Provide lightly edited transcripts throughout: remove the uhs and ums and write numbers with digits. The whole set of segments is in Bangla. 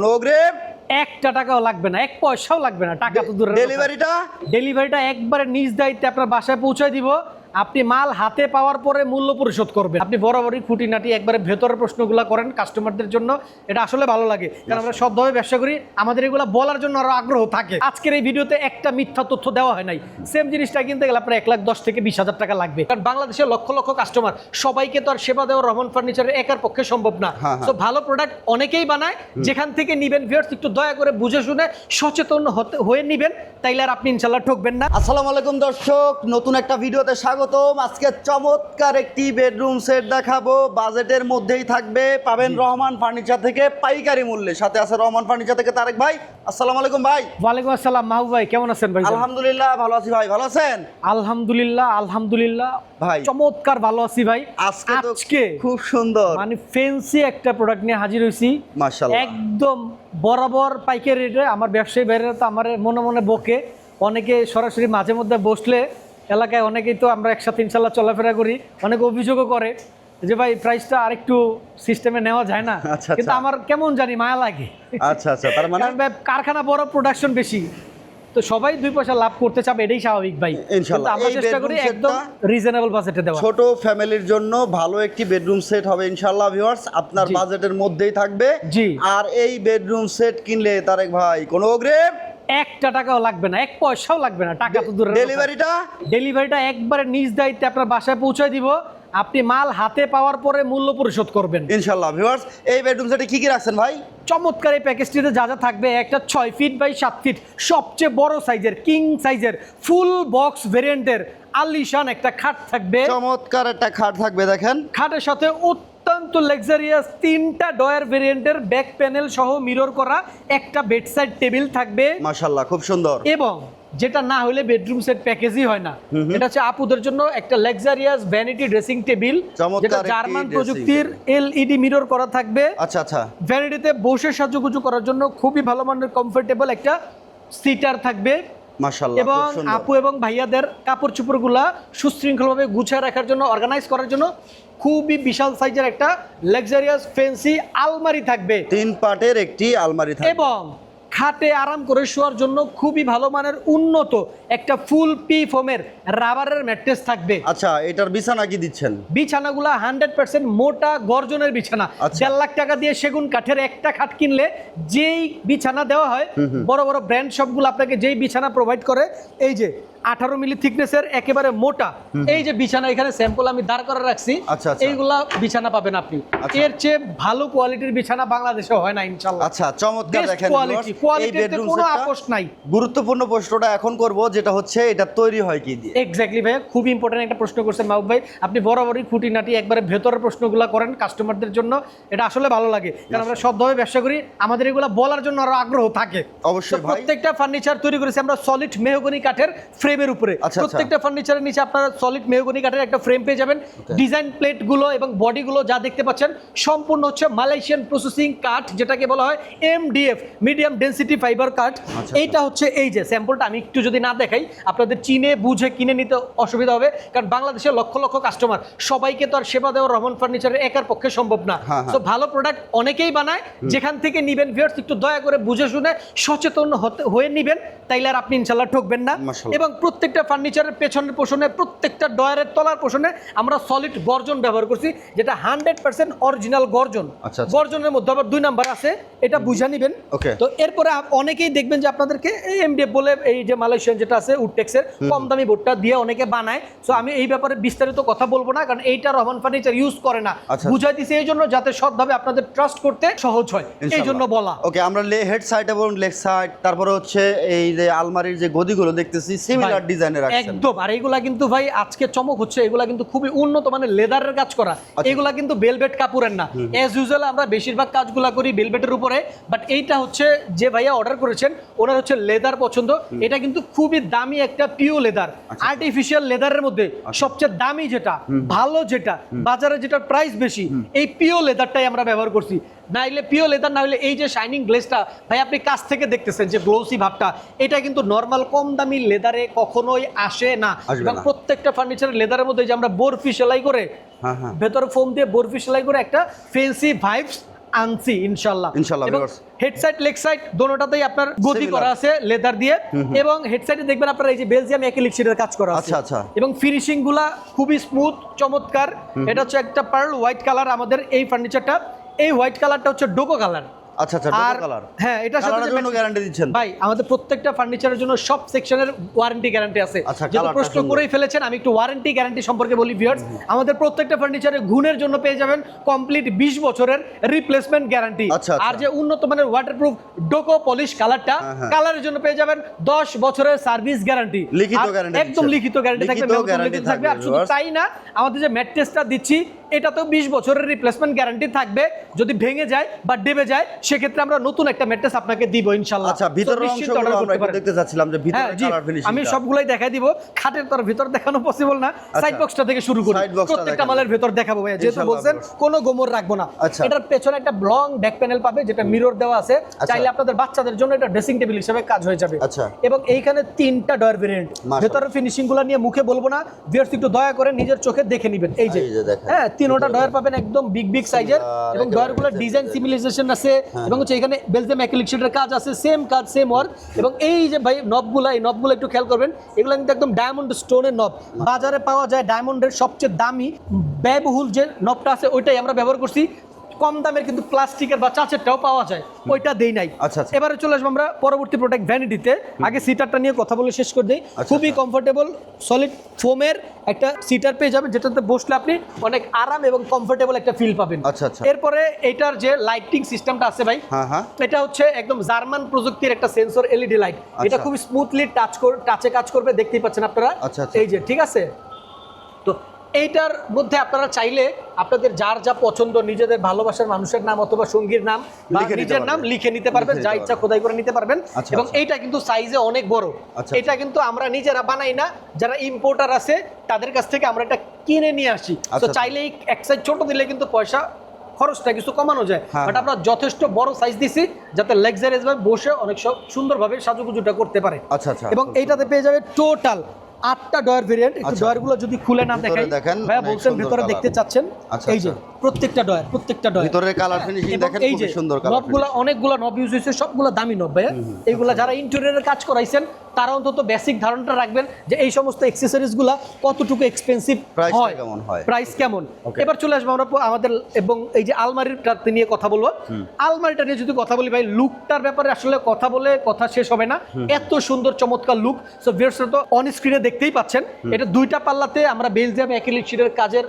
কোনো অগ্রিম একটা টাকাও লাগবে না, এক পয়সাও লাগবে না, টাকা তো দূরের কথা। ডেলিভারিটা একবারে নিজ দায়িত্বে আপনার বাসায় পৌঁছায় দিব। আপনি মাল হাতে পাওয়ার পরে মূল্য পরিশোধ করবেন। আপনি বরাবরই খুঁটিনাটি একবারে ভেতরের প্রশ্নগুলো করেন কাস্টমারদের জন্য, এটা আসলে ভালো লাগে, কারণ আমরা সৎভাবে ব্যবসা করি, আমাদের এগুলো বলার জন্য আরো আগ্রহ থাকে। আজকের এই ভিডিওতে একটা মিথ্যা তথ্য দেওয়া হয় নাই। সেম জিনিসটা কিনতে গেলে আপনার 1,10,000 থেকে 20,000 টাকা লাগবে, কারণ বাংলাদেশের লক্ষ লক্ষ কাস্টমার, সবাইকে তো আর সেবা দেওয়া রহমান ফার্নিচারের একার পক্ষে সম্ভব না। তো ভালো প্রোডাক্ট অনেকেই বানায়, যেখান থেকে নিবেন ভিউয়ার্স একটু দয়া করে বুঝে শুনে সচেতন হয়ে নিবেন, তাইলে আর আপনি ইনশাল্লাহ ঠকবেন না। আসসালামু আলাইকুম দর্শক, নতুন একটা ভিডিওতে স্বাগতম। আজকে চমৎকার একটি বেডরুম সেট দেখাবো, বাজেটের মধ্যেই থাকবে, পাবেন রহমান ফার্নিচার থেকে পাইকারি মূল্যে। সাথে আছে রহমান ফার্নিচার থেকে তারেক ভাই। আসসালামু আলাইকুম ভাই। ওয়ালাইকুম আসসালাম মাহবুব ভাই, কেমন আছেন ভাই? আলহামদুলিল্লাহ ভালো আছি ভাই, ভালো আছেন? আলহামদুলিল্লাহ ভাই চমৎকার ভালো আছি ভাই। আজকে খুব সুন্দর মানে ফ্যান্সি একটা প্রোডাক্ট নিয়ে হাজির হইছি মাশাআল্লাহ, একদম বরাবর পাইকারি রেটে। আমার ব্যবসায়ী বাইরেরা তো আমার মনে মনে বকে, অনেকে সরাসরি মাঝে মধ্যে বসলে এলাকায় অনেকেই তো আমরা একসাথে ইনশাল্লাহ চলাফেরা করি, অনেকে অভিযোগও করে যে ভাই প্রাইসটা আরেকটু সিস্টেমে নেওয়া যায় না, কিন্তু আমার কেমন জানি মায়া লাগে। আচ্ছা আচ্ছা, তার মানে কারখানা বড়, প্রোডাকশন বেশি, তো সবাই 2 পয়সা লাভ করতে চাবে, এটাই স্বাভাবিক ভাই। ইনশাআল্লাহ আমরা চেষ্টা করি একদম রিজনেবল বাজেটে দেওয়া। ছোট ফ্যামিলির জন্য ভালো একটি বেডরুম সেট হবে ইনশাআল্লাহ ভিউয়ার্স, আপনার বাজেটের মধ্যেই থাকবে। জি, আর এই বেডরুম সেট কিনলে তারেক ভাই কোনো অগ্রিম একটা টাকাও লাগবে না, এক পয়সাও লাগবে না, টাকা তো দূরের কথা। ডেলিভারিটা একবারে নিজ দায়িত্বে আপনার বাসায় পৌঁছায় দিব। আপনি মাল হাতে পাওয়ার পরে মূল্য পরিশোধ করবেন ইনশাআল্লাহ ভিউয়ার্স। এই বেডরুম সেটে কি কি রাখছেন ভাই? চমৎকার এই প্যাকেজটিতে যা যা থাকবে, একটা 6 ফিট বাই 7 ফিট সবচেয়ে বড় সাইজের কিং সাইজের ফুল বক্স ভেরিয়েন্টের আলিশান একটা খাট থাকবে। চমৎকার একটা খাট থাকবে, দেখেন খাটের সাথে অত্যন্ত লাক্সারিয়াস 3টা ডয়ার ভেরিয়েন্টের ব্যাক প্যানেল সহ মিরর করা একটা বেডসাইড টেবিল থাকবে মাশাআল্লাহ, খুব সুন্দর। এবং যেটা না হলে বেডরুম সেট প্যাকেজই হয় না, এটা হচ্ছে আপুদের জন্য একটা লাক্সারিয়াস ভ্যানিটি ড্রেসিং টেবিল, যেটা জার্মান প্রযুক্তির এলইডি মিরর করা থাকবে। আচ্ছা আচ্ছা, ভ্যানিটিতে বসে সাজুগুজু করার জন্য খুবই ভালো মানের কমফোর্টেবল একটা সিটার থাকবে মাশাআল্লাহ। এবং আপু এবং ভাইয়াদের কাপড় চোপড়গুলা সুশৃঙ্খলভাবে গুছিয়ে রাখার জন্য, অর্গানাইজ করার জন্য খুবই বিশাল সাইজের একটা লাক্সারিয়াস ফ্যান্সি আলমারি থাকবে। 3 পার্টের একটি আলমারি থাকবে এবং খাটে আরাম করে শোয়ার জন্য খুবই ভালো মানের উন্নত একটা ফুল পি ফোমের রাবারের ম্যাট্রেস থাকবে। আচ্ছা, এটার বিছানা কি দিচ্ছেন? বিছানাগুলা 100% মোটা গর্জনের বিছানা। 1.5 লাখ টাকা দিয়ে সেগুন কাঠের একটা খাট কিনলে যেই বিছানা দেওয়া হয়, বড় বড় ব্র্যান্ড সবগুলো আপনাকে যেই বিছানা প্রোভাইড করে, এই যে 18 মিলি থিকনেসের একেবারে মোটা এই যে বিছানা, এখানে স্যাম্পল আমি দাঁড় করে রাখছি, এইগুলা বিছানা পাবেন আপনি। এর চেয়ে ভালো কোয়ালিটির বিছানা বাংলাদেশে হয় না ইনশাআল্লাহ। আচ্ছা, চমৎকার দেখেন এই বেডরুম কোনো সেটটা। আপোষ নাই। গুরুত্বপূর্ণ প্রশ্নটা এখন করব, যেটা হচ্ছে এটা তৈরি হয় কি দিয়ে? এক্স্যাক্টলি ভাই, খুব ইম্পর্টেন্ট একটা প্রশ্ন করছেন মাহবুব ভাই। আপনি বরাবরই খুঁটিনাটি একবারে ভেতরের প্রশ্নগুলো করেন কাস্টমারদের জন্য, এটা আসলে ভালো লাগে, কারণ আমরা সৎভাবে ব্যবসা করি, আমাদের এগুলো বলার জন্য আরো আগ্রহ থাকে। অবশ্যই ভাই, প্রত্যেকটা ফার্নিচার তৈরি করেছি আমরা সলিড মেহগনি কাঠের ফ্রেমের উপরে। প্রত্যেকটা ফার্নিচারের নিচে আপনারা সলিড মেহগনি কাঠের একটা ফ্রেম পেয়ে যাবেন। ডিজাইন প্লেট গুলো এবং বডি গুলো যা দেখতে পাচ্ছেন সম্পূর্ণ হচ্ছে মালয়েশিয়ান প্রসেসিং কাঠ, যেটাকে বলা হয় এমডিএফ, মিডিয়াম ডেনসিটি ফাইবার কাঠ। এইটা হচ্ছে এই যে স্যাম্পলটা আমি একটু যদি না দেখাই, আপনাদের চিনে বুঝে কিনে নিতে অসুবিধা হবে, কারণ বাংলাদেশের লক্ষ লক্ষ কাস্টমার, সবাইকে তো আর সেবা দেওয়া রহমান ফার্নিচারের একার পক্ষে সম্ভব না। তো ভালো প্রোডাক্ট অনেকেই বানায়, যেখান থেকে নিবেন ভিউয়ার্স একটু দয়া করে বুঝে শুনে সচেতন হয়ে নিবেন, তাইলে আর আপনি ইনশাআল্লাহ ঠকবেন না। এবং প্রত্যেকটা ফার্নিচারের পেছনের পোষণে, প্রত্যেকটা ডয়ারের তলার পোষণে আমরা সলিড গর্জন ব্যবহার করছি, যেটা 100% অরিজিনাল গর্জন। গর্জনের মধ্যে আবার 2 নাম্বার আছে, এটা বুঝে নিবেন। তো এরপরে অনেকেই দেখবেন যে আপনাদেরকে এই এমডিএফ বলে, এই যে মালয়েশিয়ান যেটা আছে উডটেক্সের কম দামি বোর্ডটা দিয়ে অনেকে বানায়। সো আমি এই ব্যাপারে বিস্তারিত কথা বলবো না, কারণ এইটা রহমান ফার্নিচার ইউজ করে না, বুঝাই দিছি এই জন্য যাতে সৎভাবে আপনাদের ট্রাস্ট করতে সহজ হয়, এই জন্য বলা। ওকে, আমরা হেড সাইড এবং লেগ সাইড, তারপরে হচ্ছে এই যে আলমারির যে গদিগুলো দেখতেছি সিমিলার ডিজাইনের আছে একদম। আর এইগুলা কিন্তু ভাই আজকে চমক হচ্ছে, এগুলা কিন্তু খুবই উন্নত মানের লেদারের কাজ করা, এগুলা কিন্তু ভেলভেট কাপড়ের না। এজ ইউজুয়াল আমরা বেশিরভাগ কাজগুলা করি ভেলভেটের উপরে, বাট এইটা হচ্ছে যে ভাইয়া অর্ডার করেছেন ওনার হচ্ছে লেদার পছন্দ। এটা কিন্তু খুবই দামি একটা পিও লেদার, আর্টিফিশিয়াল লেদারের মধ্যে সবচেয়ে দামি যেটা, ভালো যেটা, বাজারে যেটা প্রাইস বেশি, এই পিও লেদারটাই আমরা ব্যবহার করছি। নাইলে পিও লেদার না হলে এই যে শাইনিং গ্লেজটা ভাই আপনি কাছ থেকে দেখতেছেন যে গ্লোসি ভাবটা, এটা কিন্তু নর্মাল কম দামি লেদারে কখনোই আসে না। এবং প্রত্যেকটা ফার্নিচারের লেদারের মধ্যে যে আমরা বরফি সেলাই করে, ভেতরে ফোম দিয়ে বরফি সেলাই করে একটা ফ্যান্সি ভাইবস আনছি ইনশাআল্লাহ। ইনশাআল্লাহ এবং viewers। Head side leg side দোনোটাতেই আপনার গদি Similar। করা আছে লেদার দিয়ে, এবং হেড সাইডে দেখবেন আপনারা এই যে বেলজিয়াম অ্যাক্রিলিক শীটের কাজ করা আছে। আচ্ছা, আচ্ছা। এবং ফিনিশিং গুলা খুবই স্মুথ, চমৎকার। এটা হচ্ছে একটা পার্ল হোয়াইট কালার আমাদের এই ফার্নিচারটা। এই হোয়াইট কালারটা হচ্ছে ডোকো কালার। আচ্ছা আচ্ছা, আর ডবল কালার। হ্যাঁ, এটার সাথে কালারের জন্য গ্যারান্টি দিচ্ছেন ভাই, আমাদের প্রত্যেকটা ফার্নিচারের জন্য সব সেকশনের ওয়ারেন্টি গ্যারান্টি আছে। আচ্ছা, যেহেতু কালারটা প্রশ্ন সুন্দর। করেই ফেলেছেন, আমি একটু ওয়ারেন্টি গ্যারান্টি সম্পর্কে বলি ভিউয়ার্স। আমাদের প্রত্যেকটা ফার্নিচারে গুণের জন্য পেয়ে যাবেন কমপ্লিট 20 বছরের রিপ্লেসমেন্ট গ্যারান্টি। আচ্ছা, আচ্ছা। আর যে উন্নত মানের ওয়াটারপ্রুফ ডোকো পলিশ কালারটা, হ্যাঁ। কালারের জন্য পেয়ে যাবেন 10 বছরের সার্ভিস গ্যারান্টি। লিখিত guarantee একদম দিচ্ছেন। লিখিত গ্যারান্টি থাকবে, লিখিত মেমো guarantee লিখিত থাকবে। আর থাকবে, শুধু viewers। তাই না, আমাদের যে ম্যাট্রেসটা দিচ্ছি এটাতেও 20 বছরের রিপ্লেসমেন্ট গ্যারান্টি থাকবে। যদি ভেঙে যায় বা ডেবে যায় সেক্ষেত্রে আমরা নতুন একটা ম্যাট্রেস আপনাকে দিব ইনশাআল্লাহ। আচ্ছা, ভিতরের তো নিশ্চিন্তে অংশগুলো order আমরা করতে একটু পারেন। দেখতে চাচ্ছিলাম যে হ্যাঁ, ভিতরে জি, কালার ফিনিশিং আমি সবগুলাই দেখাই দিব। খাটের তোর ভিতর দেখানো পসিবল না, সাইড বক্সটা থেকে শুরু করি। Side box টা প্রত্যেকটা দেখান। মালের ভিতর দেখাবো ভাই, যেহেতু ইনশাআল্লাহ, বলছেন viewers। কোনো গোমর রাখবো না। আচ্ছা। এটার পেছনে একটা লং ব্যাক প্যানেল পাবে, যেটা মিরর দেওয়া আছে। চাইলে আপনাদের বাচ্চাদের জন্য এটা ড্রেসিং টেবিল হিসেবে কাজ হয়ে যাবে। আচ্ছা। এবং এইখানে 3টা ডয়ার ভেরিয়েন্ট। মাশাআল্লাহ। ভেতরের ফিনিশিং গুলো নিয়ে মুখে বলবো না, ভিউয়ার্স একটু দয়া করে নিজের চোখে দেখে নেবেন। এই যে এই যে দেখেন। হ্যাঁ, 3টা ডয়ার পাবেন একদম বিগ বিগ সাইজের, এবং একেবারে ডয়ারগুলো design ডিজাইন সিমিলাইজেশন আছে, এবং হচ্ছে এখানে বেলজিয়াম অ্যাক্রিলিক শীটের কাজ আছে, সেম কাজ সেম ওয়ার্ক। এবং এই যে ভাই নবগুলা, এই নবগুলো একটু খেয়াল করবেন, এগুলো কিন্তু একদম ডায়মন্ড স্টোনের নব। বাজারে পাওয়া যায় ডায়মন্ডের সবচেয়ে দামি ব্যয়বহুল যে নবটা আছে ওইটাই আমরা ব্যবহার করছি। কম দামের কিন্তু প্লাস্টিকের বা চাচেরটাও পাওয়া যায়, ওইটা দেই নাই। আচ্ছা, আচ্ছা। এবারে চলে আসবো আমরা পরবর্তী প্রোডাক্ট ভ্যানিটিতে। আগে সিটারটা নিয়ে কথা বলে শেষ করে দিই। খুবই কমফোর্টেবল সলিড ফোমের একটা সিটার পেয়ে যাবেন, যেটাতে বসলে আপনি অনেক আরাম এবং কমফোর্টেবল একটা ফিল পাবেন। আচ্ছা, আচ্ছা। এরপরে এটার যে লাইটিং সিস্টেমটা আছে ভাই, হ্যাঁ, হ্যাঁ। এটা হচ্ছে একদম জার্মান প্রযুক্তির একটা সেন্সর এলইডি লাইট। এটা খুব স্মুথলি টাচে কাজ করবে, দেখতেই পাচ্ছেন আপনারা। আচ্ছা, আচ্ছা। এই যে ঠিক আছে। তো এইটার মধ্যে আপনারা চাইলে আপনাদের যার যা পছন্দ, নিজেদের ভালোবাসার মানুষের নাম অথবা সঙ্গীর নাম বা লিখে নিতে নিজের নাম পারবেন। লিখে নিতে পারবেন, লিখে যা নিতে ইচ্ছা খোদাই করে নিতে পারবেন। আচ্ছা, এবং আচ্ছা। এইটা কিন্তু সাইজে অনেক বড়। আচ্ছা, এটা কিন্তু আমরা নিজেরা বানাই না, যারা ইম্পোর্টার আছে তাদের কাছ থেকে আমরা এটা কিনে নিয়ে আসি। তো আচ্ছা। চাইলে এক সাইজ ছোট দিলে কিন্তু পয়সা খরচটা কিছু কমানো যায়। হ্যাঁ, বাট আমরা যথেষ্ট বড় সাইজ দিছি যাতে লাক্সারিয়াস ভাবে বসে অনেক সুন্দরভাবে সাজুগুজুটা করতে পারে। আচ্ছা, আচ্ছা। এবং এইটাতে পেয়ে যাবে টোটাল 8টা ডয়ার ভেরিয়েন্ট। একটু আচ্ছা। ডয়ারগুলো যদি খুলে না ভিতরে দেখাই, দেখেন, ভাইয়া অনেক বলছেন সুন্দর ভিতরে colour। দেখতে চাচ্ছেন। আচ্ছা, এই যে আচ্ছা। প্রত্যেকটা ডয়ার ভিতরের কালার ফিনিশিং এবং দেখেন, এই যে খুব সুন্দর কালার। নবগুলো অনেকগুলো নব ইউজ হয়েছে, সবগুলো দামি নব ভাইয়া। এইগুলা যারা ইন্টেরিয়রের কাজ করাইছেন তারা অন্তত বেসিক ধারণাটা রাখবেন যে এই সমস্ত অ্যাকসেসরিজ গুলা কতটুকু এক্সপেন্সিভ Price টা হয়, কেমন হয়? প্রাইস কেমন। Okay. এবার চলে আসবো আমরা আমাদের এবং এই যে আলমারিটা নিয়ে কথা বলবো। আলমারিটা নিয়ে যদি কথা বলি ভাই, লুকটার ব্যাপারে আসলে কথা বলে কথা শেষ হবে না। এত সুন্দর চমৎকার লুক। সো ভিউয়ার্সরা তো অন স্ক্রিনে দেখতেই পাচ্ছেন, এটা 2টা পাল্লাতে আমরা বেলজিয়াম অ্যাক্রিলিক শীটের কাজের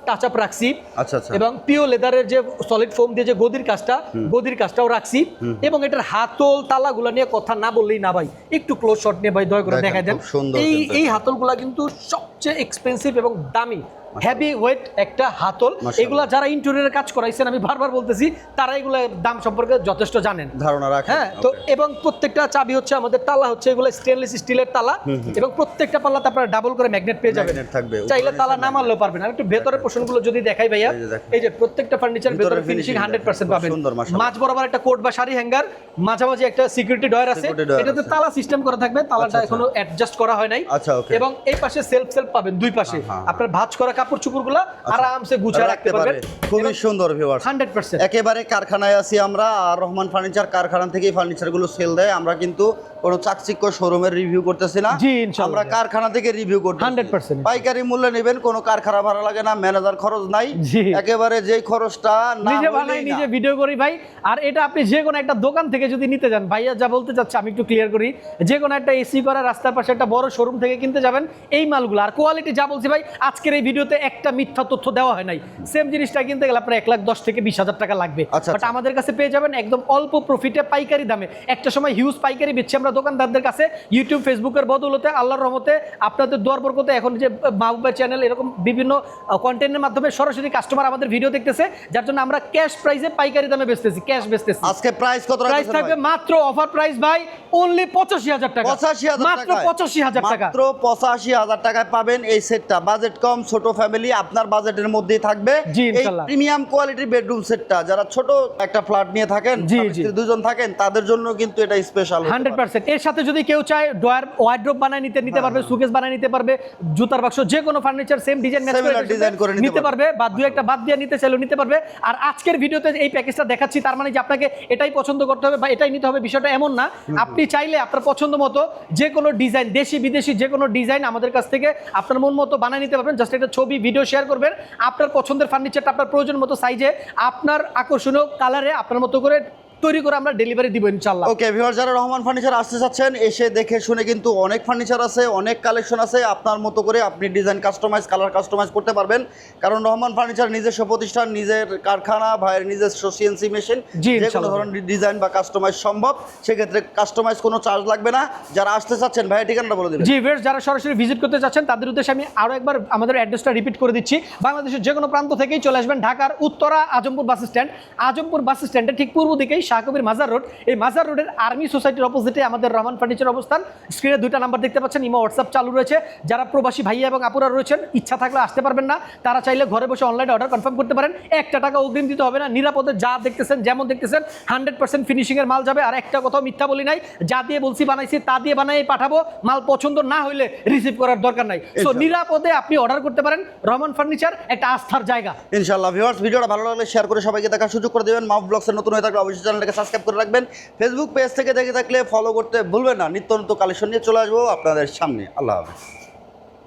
টাচ আপ রাখছি। আচ্ছা, আচ্ছা। এবং পিও লেদারের যে সলিড ফোম দিয়ে যে গদির কাজটাও রাখছি। এবং এটার হাতল তালাগুলো নিয়ে কথা না বললেই না ভাই, একটু ক্লোজ শট নিয়ে ভাই দয়া করে দেখেন, দেখাই দেন। খুব সুন্দর এই কিন্তু এই হাতলগুলা কিন্তু সবচেয়ে এক্সপেন্সিভ এবং দামি হেভি ওয়েট একটা হাতল। মাশাআল্লাহ। এগুলা যারা ইন্টেরিয়রে কাজ করাইছেন, আমি বারবার বলতেছি, তারা এগুলো দাম সম্পর্কে যথেষ্ট জানেন, ধারণা রাখেন। হ্যাঁ। তো Okay. এবং প্রত্যেকটা চাবি হচ্ছে আমাদের তালা হচ্ছে এগুলো স্টেনলেস স্টিলের তালা। এবং প্রত্যেকটা পাল্লাতে আপনারা ডাবল করে ম্যাগনেট পেয়ে যাবেন, Magnet থাকবে, চাইলে উপরে তালা নিচে না মারলেও পারবেন। আর একটু ভেতরের পোর্শনগুলো যদি দেখাই ভাইয়া, এই যে দেখেন। এই যে প্রত্যেকটা ফার্নিচার ভিতরের ভেতরে ফিনিশিং finishing 100% খুব পাবেন। সুন্দর, মাশাআল্লাহ। মাঝ বরাবর একটা কোট বা শাড়ি হ্যাঙ্গার, মাঝামাঝি একটা সিকিউরিটি ডয়ার আছে। Security door এটাতে আছে। তালা সিস্টেম করা থাকবে, তালাটা আচ্ছা, আচ্ছা। এখনো অ্যাডজাস্ট করা হয় নাই। আচ্ছা, okay. এবং এই পাশে সেলফ পাবেন দুই পাশে, হ্যাঁ, হ্যাঁ। আপনার ভাঁজ করা কাপড় চোপড়গুলো আরামসে গুছিয়ে রাখতে পারবেন। খুবই সুন্দর ভিউয়ার্স। 100% একেবারে কারখানায় আছি আমরা, আর রহমান ফার্নিচার কারখানা থেকেই ফার্নিচারগুলো সেল দেয়। আমরা কিন্তু কোনো চাকচিক্য শোরুমের রিভিউ করতেছি না, জি, ইনশাআল্লাহ। আমরা কারখানা থেকে রিভিউ করতেছি। 100% পাইকারি মূল্যে নেবেন, কোনো কারখানা ভাড়া লাগে না, ম্যানেজার খরচ নাই। জি। একেবারে যেই খরচটা না নিজে হইলেই বানাই, না। নিজে ভিডিও করি ভাই। আর এটা আপনি যে কোনো একটা দোকান থেকে যদি নিতে যান, ভাইয়া যা বলতে চাচ্ছে আমি একটু ক্লিয়ার করি, যে কোনো একটা এসি করা রাস্তার পাশে একটা বড় শোরুম থেকে কিনতে যাবেন এই মালগুলো। আর কোয়ালিটি যা বলছি ভাই, আজকের এই ভিডিওতে একটা মিথ্যা তথ্য দেওয়া হয় নাই। সেম জিনিসটা কিনতে গেলে আপনার 1,10,000 থেকে 20,000 টাকা লাগবে। আচ্ছা, বাট আচ্ছা। আমাদের কাছে পেয়ে যাবেন একদম অল্প প্রফিটে পাইকারি দামে। একটা সময় হিউজ পাইকারি বেচছি আমরা দোকানদারদের কাছে, ইউটিউব ফেসবুকের বদৌলতে আল্লাহর রহমতে আপনাদের দোয়ার বরকতে এখন যে মাহবুবের চ্যানেল এরকম বিভিন্ন কন্টেন্টের মাধ্যমে সরাসরি কাস্টমার আমাদের ভিডিও দেখতেছে, যার জন্য আমরা ক্যাশ প্রাইসে পাইকারি দামে বেচতেছি, ক্যাশ বেচতেছি। আজকে প্রাইস কত প্রাইস রাখছেন থাকবে ভাই? মাত্র অফার প্রাইস ভাই, অনলি 85,000 টাকা। 85,000 মাত্র টাকায়? 85,000 টাকা। মাত্র 85,000 টাকায় পাবেন এই সেটটা। বাজেট কম, ছোট ফ্যামিলি আপনার বাজেটের মধ্যেই থাকবে জি, এই ইনশাআল্লাহ। প্রিমিয়াম কোয়ালিটির বেডরুম সেটটা। যারা ছোট একটা ফ্ল্যাট নিয়ে থাকেন, জি, স্বামী জি। স্ত্রী দুজন থাকেন, তাদের জন্য কিন্তু এটা স্পেশাল 100%। এর সাথে যদি কেউ চায় ড্রয়ার ওয়ার্ড্রোব বানায় নিতে পারবে, সুকেস বানায় নিতে পারবে, জুতার বাক্স, যে কোনো furniture same design match Similar design করে নিতে পারবে, বা দুই একটা বাদ দিয়ে নিতে চাইলেও নিতে পারবে। আর আজকের ভিডিওতে এই প্যাকেজটা দেখাচ্ছি, তার মানে যে আপনাকে এটাই পছন্দ করতে হবে বা এটাই নিতে হবে বিষয়টা এমন না। আপনি চাইলে আপনার পছন্দ মতো যে কোনো ডিজাইন, দেশি বিদেশি যে কোনো ডিজাইন আমাদের কাছ থেকে আপনার মন মতো বানিয়ে নিতে পারবেন। জাস্ট একটা ছবি ভিডিও শেয়ার করবেন, আপনার পছন্দের ফার্নিচারটা আপনার প্রয়োজন মতো সাইজে, আপনার আকর্ষণীয় কালারে, আপনার মতো করে তৈরি করে আমরা ডেলিভারি দিব ইনশাআল্লাহ। ওকে ভিউয়ার, যারা রহমান ফার্নিচার আসতে চাচ্ছেন, এসে দেখে শুনে কিন্তু অনেক ফার্নিচার আছে, অনেক কালেকশন আছে, আপনার মতো করে আপনি ডিজাইন কাস্টমাইজ, কালার কাস্টমাইজ করতে পারবেন। কারণ রহমান ফার্নিচার নিজস্ব প্রতিষ্ঠান, নিজের কারখানা, ভাইয়ের নিজস্ব সিএনসি মেশিন, জি, যে কোনো ইনশাআল্লাহ। ধরনের ডিজাইন বা কাস্টমাইজ সম্ভব। সেক্ষেত্রে কাস্টমাইজ কোনো চার্জ লাগবে না। যারা আসতে চাচ্ছেন, ভাইয়ের ঠিকানাটা বলে দিবেন। জি ভিউয়ার্স, যারা সরাসরি ভিজিট করতে চাচ্ছেন তাদের উদ্দেশ্যে আমি আরো একবার আমাদের অ্যাড্রেসটা রিপিট করে দিচ্ছি। বাংলাদেশের যে কোনো প্রান্ত থেকেই চলে আসবেন ঢাকার উত্তরা আজমপুর বাস স্ট্যান্ড। আজমপুর বাস স্ট্যান্ডের ঠিক পূর্ব দিকেই শাহকবির মাজার রোড, এই মাজার রোডের আর্মি সোসাইটির অপোজিটে আমাদের রহমান ফার্নিচার অবস্থান। স্ক্রিনে দুইটা নাম্বার দেখতে পাচ্ছেন, ইমো হোয়াটসঅ্যাপ চালু রয়েছে। যারা প্রবাসী ভাইয়া এবং আপুরা রয়েছেন, ইচ্ছা থাকলে আসতে পারবেন না, তারা চাইলে ঘরে বসে অনলাইনে অর্ডার কনফার্ম করতে পারেন। একটা টাকা অগ্রিম দিতে হবে না, নিরাপদে যা দেখতেছেন যেমন দেখতেছেন 100% ফিনিশিংয়ের মাল যাবে। আর একটা কথাও মিথ্যা বলি নাই, যা দিয়ে বলছি বানাইছি তা দিয়ে বানাই পাঠাবো। মাল পছন্দ না হইলে রিসিভ করার দরকার নাই। সো নিরাপদে আপনি অর্ডার করতে পারেন। রহমান ফার্নিচার একটা আস্থার জায়গা ইনশাআল্লাহ। ভিউয়ার্স, ভিডিওটা ভালো লাগলে শেয়ার করে সবাইকে দেখার সুযোগ করে দেবেন। মাউফ ব্লগসের নতুন হয়ে থাকলে অবশ্যই চ্যানেলটাকে সাবস্ক্রাইব করে রাখবেন। ফেসবুক পেজ থেকে দেখে থাকলে ফলো করতে ভুলবেন না। নিত্য নতুন কালেকশন নিয়ে চলে আসবো আপনাদের সামনে। আল্লাহ হাফেজ।